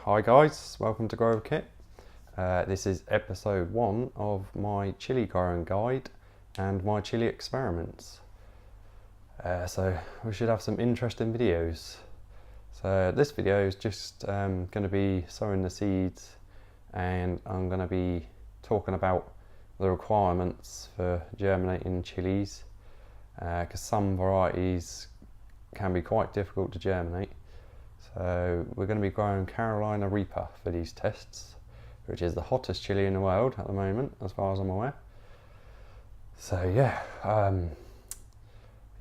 Hi guys, welcome to Grow Kit. This is episode 1 of my chili growing guide and my chili experiments. So we should have some interesting videos. So this video is just going to be sowing the seeds, and I'm going to be talking about the requirements for germinating chilies, because some varieties can be quite difficult to germinate. So we're going to be growing Carolina Reaper for these tests, which is the hottest chili in the world at the moment, as far as I'm aware. So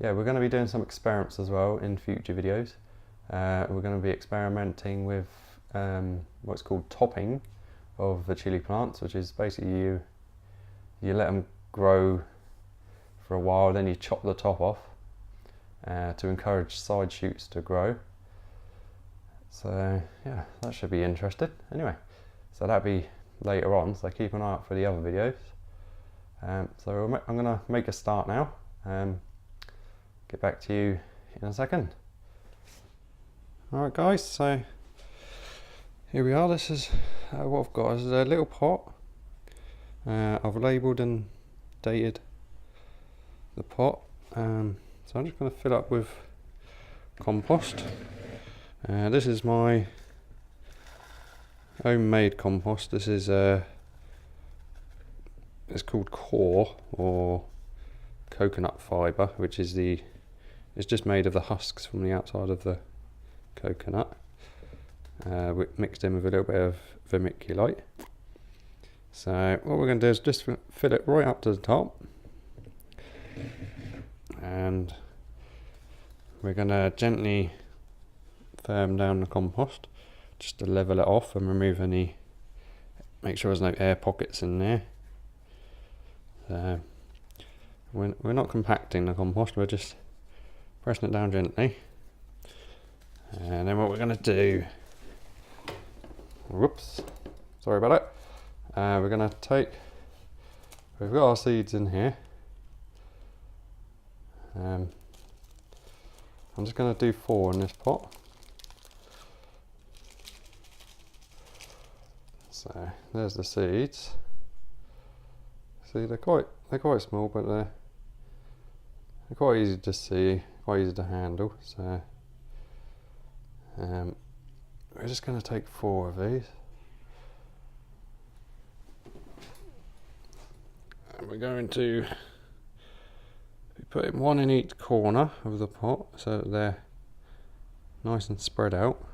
we're going to be doing some experiments as well in future videos. We're going to be experimenting with what's called topping of the chili plants, which is basically you let them grow for a while, then you chop the top off to encourage side shoots to grow. So yeah, that should be interesting. Anyway, so that'll be later on, so keep an eye out for the other videos. So I'm going to make a start now. Get back to you in a second. Alright guys, so here we are. This is what I've got. This is a little pot. I've labelled and dated the pot. So I'm just going to fill up with compost. This is my homemade compost. This is it's called core, or coconut fibre, which is it's just made of the husks from the outside of the coconut, mixed in with a little bit of vermiculite. So what we're going to do is just fill it right up to the top, and we're going to gently firm down the compost just to level it off and remove make sure there's no air pockets in there. We're not compacting the compost, we're just pressing it down gently. And then what we're going to do, whoops, sorry about it, we're going to we've got our seeds in here. I'm just going to do 4 in this pot. So there's the seeds. See, they're quite small, but they're quite easy to see, quite easy to handle. So we're just going to take 4 of these, and we're going to be putting 1 in each corner of the pot so that they're nice and spread out.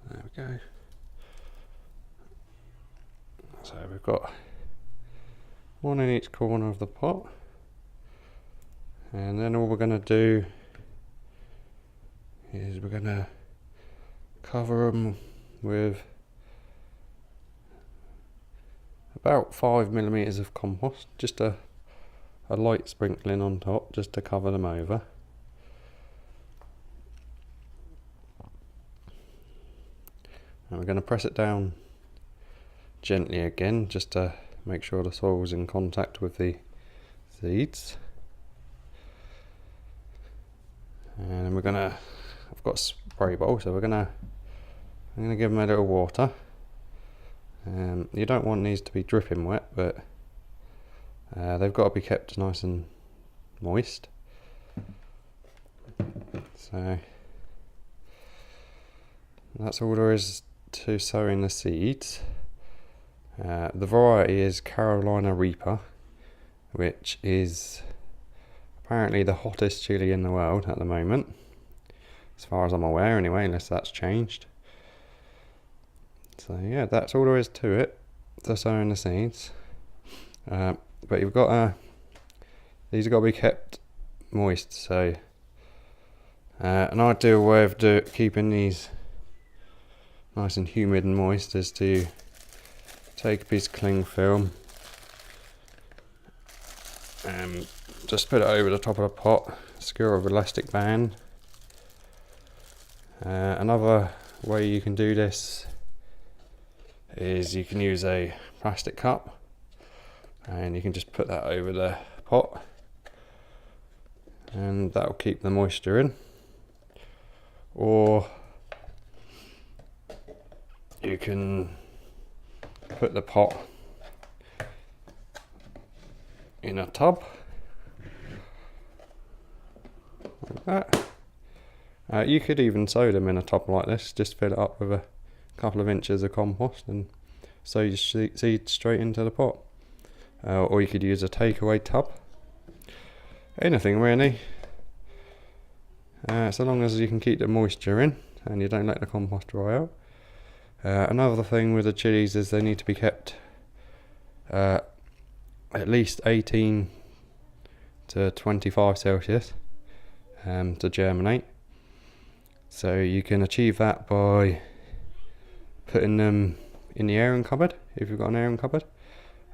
There we go. So we've got 1 in each corner of the pot, and then all we're going to do is we're going to cover them with about 5 millimeters of compost, just a light sprinkling on top just to cover them over. And we're going to press it down gently again just to make sure the soil is in contact with the seeds. And we're gonna, I've got a spray bowl, so I'm gonna give them a little water. You don't want these to be dripping wet, but they've got to be kept nice and moist. So that's all there is to sowing the seeds. The variety is Carolina Reaper, which is apparently the hottest chili in the world at the moment, as far as I'm aware anyway, unless that's changed. So yeah, that's all there is to it, to sowing the seeds. But you've got these have got to be kept moist, so an ideal way of keeping these nice and humid and moist is to take a piece of cling film and just put it over the top of the pot, secure it with elastic band. Another way you can do this is you can use a plastic cup, and you can just put that over the pot and that'll keep the moisture in. Or you can put the pot in a tub like that. You could even sow them in a tub like this, just fill it up with a couple of inches of compost and sow your seeds straight into the pot. Or you could use a takeaway tub. Anything really, so long as you can keep the moisture in and you don't let the compost dry out. Another thing with the chilies is they need to be kept at least 18 to 25 Celsius to germinate. So you can achieve that by putting them in the airing cupboard, if you've got an airing cupboard.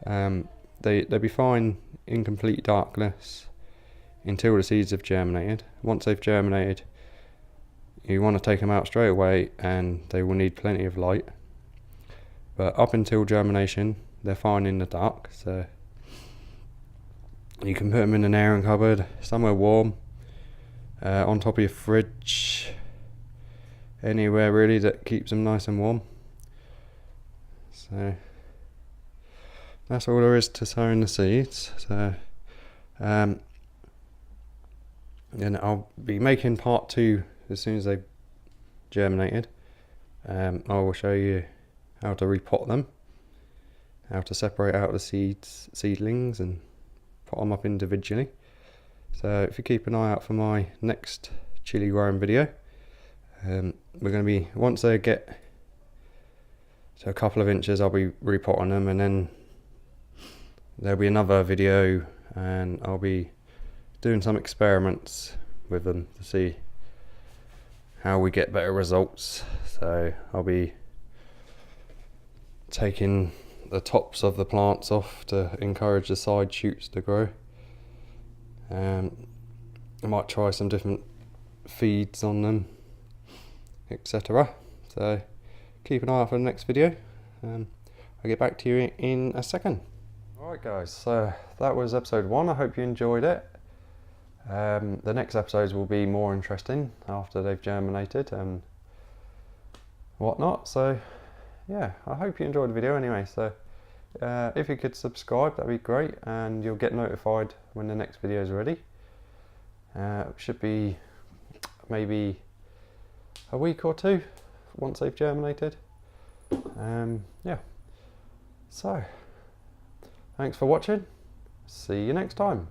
They'll be fine in complete darkness until the seeds have germinated. Once they've germinated, you want to take them out straight away and they will need plenty of light. But up until germination, they're fine in the dark, so you can put them in an airing cupboard, somewhere warm, on top of your fridge, anywhere really that keeps them nice and warm. So that's all there is to sowing the seeds. So then I'll be making part 2 as soon as they've germinated. I will show you how to repot them, how to separate out the seedlings and put them up individually. So if you keep an eye out for my next chili growing video, we're going to be, once they get to a couple of inches, I'll be repotting them, and then there'll be another video and I'll be doing some experiments with them to see how we get better results. So I'll be taking the tops of the plants off to encourage the side shoots to grow. I might try some different feeds on them, etc. So keep an eye out for the next video. I'll get back to you in a second. Alright guys, so that was episode 1. I hope you enjoyed it. The next episodes will be more interesting after they've germinated and whatnot. So yeah, I hope you enjoyed the video anyway. So if you could subscribe, that'd be great, and you'll get notified when the next video is ready. Should be maybe a week or 2 once they've germinated. Yeah, so thanks for watching. See you next time.